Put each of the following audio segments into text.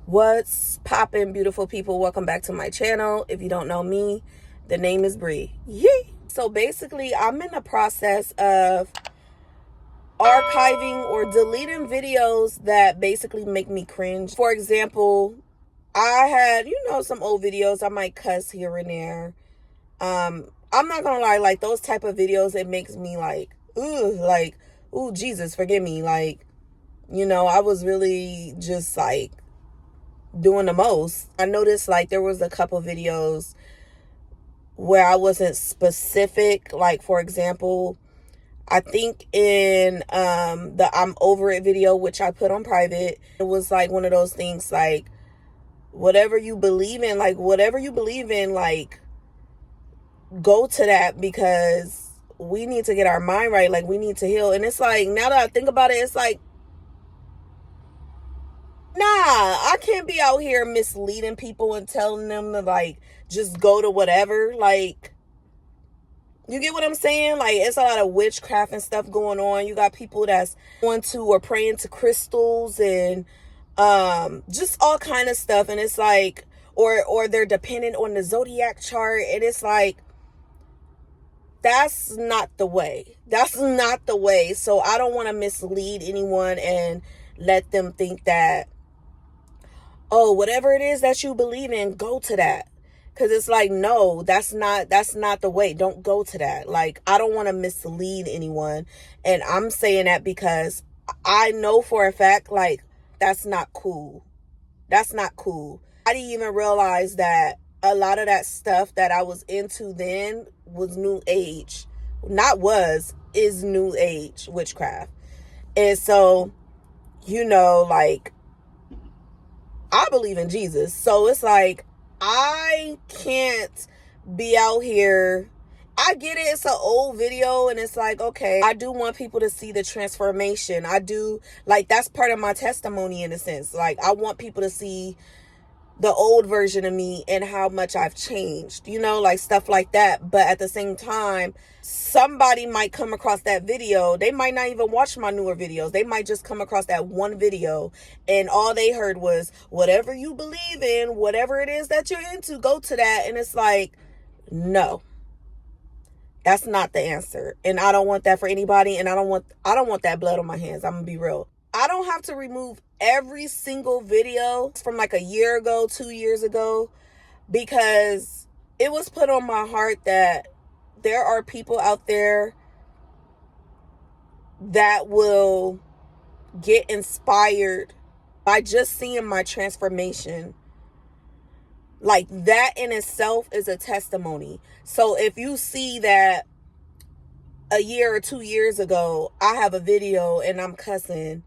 What's poppin', beautiful people? Welcome back to my channel. If you don't know me, the name is Bree. Yay! So basically, I'm in the process of archiving or deleting videos that basically make me cringe. For example, I had, some old videos. I might cuss here and there. I'm not gonna lie, like those type of videos, it makes me like, ooh, Jesus, forgive me. Like, I was really just like doing the most. I noticed like there was a couple videos where I wasn't specific. Like, for example, I think in the I'm Over It video, which I put on private, it was like one of those things like whatever you believe in, like go to that, because we need to get our mind right. Like, we need to heal. And it's like, now that I think about it, it's like, nah, I can't be out here misleading people and telling them to like just go to whatever. Like, you get what I'm saying? Like, it's a lot of witchcraft and stuff going on. You got people that's going to or praying to crystals and just all kind of stuff. And it's like, or they're dependent on the zodiac chart. And it's like, that's not the way. That's not the way. So I don't want to mislead anyone and let them think that, oh, whatever it is that you believe in, go to that. Because it's like, no, that's not the way. Don't go to that. Like, I don't want to mislead anyone. And I'm saying that because I know for a fact, like, that's not cool. That's not cool. I didn't even realize that a lot of that stuff that I was into then was new age. Is new age witchcraft. And so, like, I believe in Jesus. So it's like, I can't be out here. I get it. It's an old video and it's like, okay, I do want people to see the transformation. I do, like, that's part of my testimony in a sense. Like, I want people to see the old version of me and how much I've changed, like stuff like that. But at the same time, somebody might come across that video. They might not even watch my newer videos. They might just come across that one video and all they heard was, whatever you believe in, whatever it is that you're into, go to that. And it's like, no, that's not the answer. And I don't want that for anybody. And I don't want that blood on my hands. I'm gonna be real. I don't have to remove every single video from like a year ago, 2 years ago, because it was put on my heart that there are people out there that will get inspired by just seeing my transformation. Like, that in itself is a testimony. So if you see that a year or 2 years ago, I have a video and I'm cussing,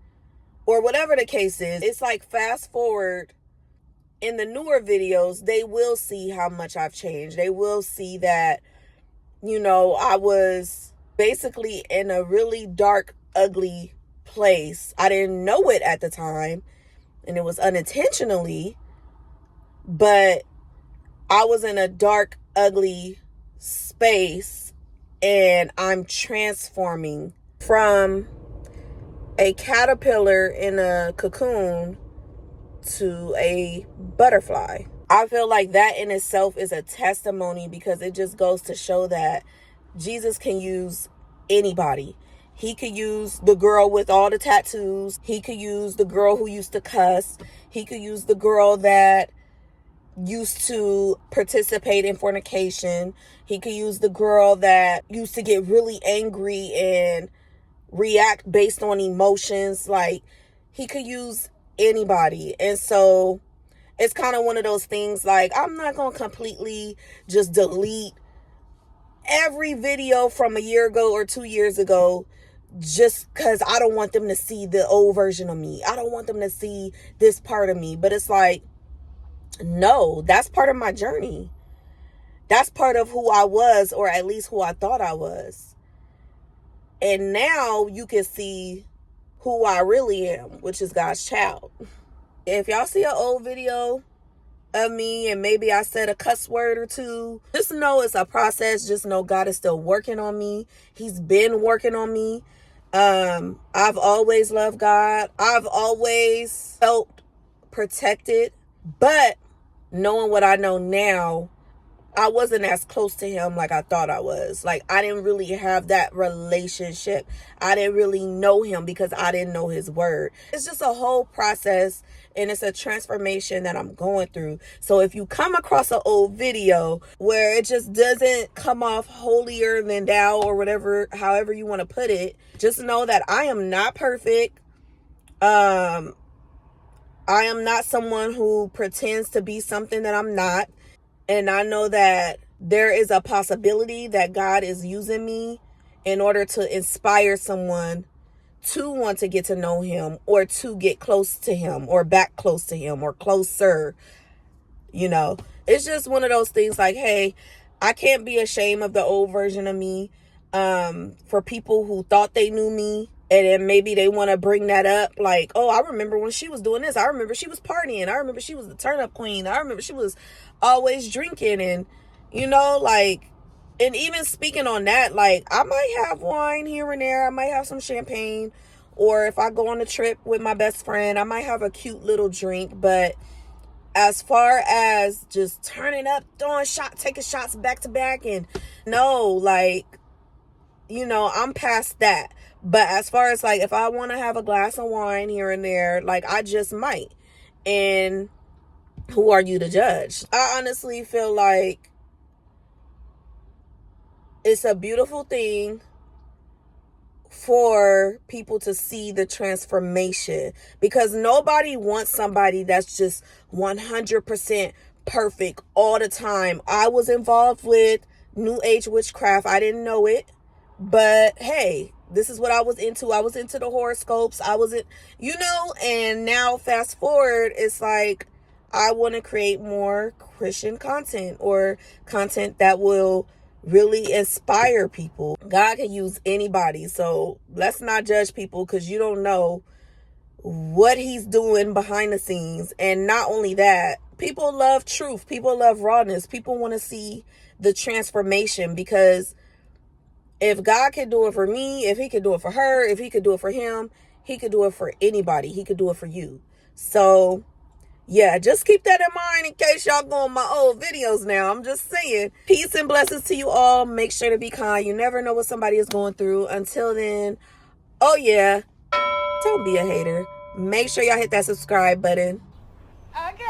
or whatever the case is, it's like, fast forward in the newer videos, they will see how much I've changed. They will see that, I was basically in a really dark, ugly place. I didn't know it at the time, and it was unintentionally, but I was in a dark, ugly space, and I'm transforming from a caterpillar in a cocoon to a butterfly. I feel like that in itself is a testimony, because it just goes to show that Jesus can use anybody. He could use the girl with all the tattoos. He could use the girl who used to cuss. He could use the girl that used to participate in fornication. He could use the girl that used to get really angry and react based on emotions. Like, he could use anybody. And so it's kind of one of those things, like, I'm not gonna completely just delete every video from a year ago or 2 years ago just because I don't want them to see the old version of me. I don't want them to see this part of me. But it's like, no, that's part of my journey. That's part of who I was, or at least who I thought I was. And now you can see who I really am, which is God's child. If y'all see an old video of me and maybe I said a cuss word or two, just know it's a process. Just know God is still working on me. He's been working on me. I've always loved God. I've always felt protected. But knowing what I know now, I wasn't as close to him like I thought I was. Like, I didn't really have that relationship. I didn't really know him because I didn't know his word. It's just a whole process, and it's a transformation that I'm going through. So if you come across an old video where it just doesn't come off holier than thou or whatever, however you want to put it, just know that I am not perfect. I am not someone who pretends to be something that I'm not. And I know that there is a possibility that God is using me in order to inspire someone to want to get to know him, or to get close to him, or back close to him, or closer. You know, it's just one of those things like, hey, I can't be ashamed of the old version of me. For people who thought they knew me, and then maybe they want to bring that up, like, oh, I remember when she was doing this. I remember she was partying. I remember she was the turn up queen. I remember she was always drinking. And, you know, like, and even speaking on that, like, I might have wine here and there. I might have some champagne. Or if I go on a trip with my best friend, I might have a cute little drink. But as far as just turning up, throwing shots, taking shots back to back, and no, like, you know, I'm past that. But as far as, like, if I want to have a glass of wine here and there, like, I just might. And who are you to judge? I honestly feel like it's a beautiful thing for people to see the transformation, because nobody wants somebody that's just 100% perfect all the time. I was involved with New Age witchcraft. I didn't know it. But hey, this is what I was into. I was into the horoscopes. I wasn't, you know, and now fast forward, it's like I want to create more Christian content, or content that will really inspire people. God can use anybody. So let's not judge people, because you don't know what he's doing behind the scenes. And not only that, people love truth. People love rawness. People want to see the transformation, because if God can do it for me, if he could do it for her, if he could do it for him, he could do it for anybody. He could do it for you. So yeah, just keep that in mind in case y'all go on my old videos now. I'm just saying. Peace and blessings to you all. Make sure to be kind. You never know what somebody is going through. Until then, oh yeah, don't be a hater. Make sure y'all hit that subscribe button. Okay.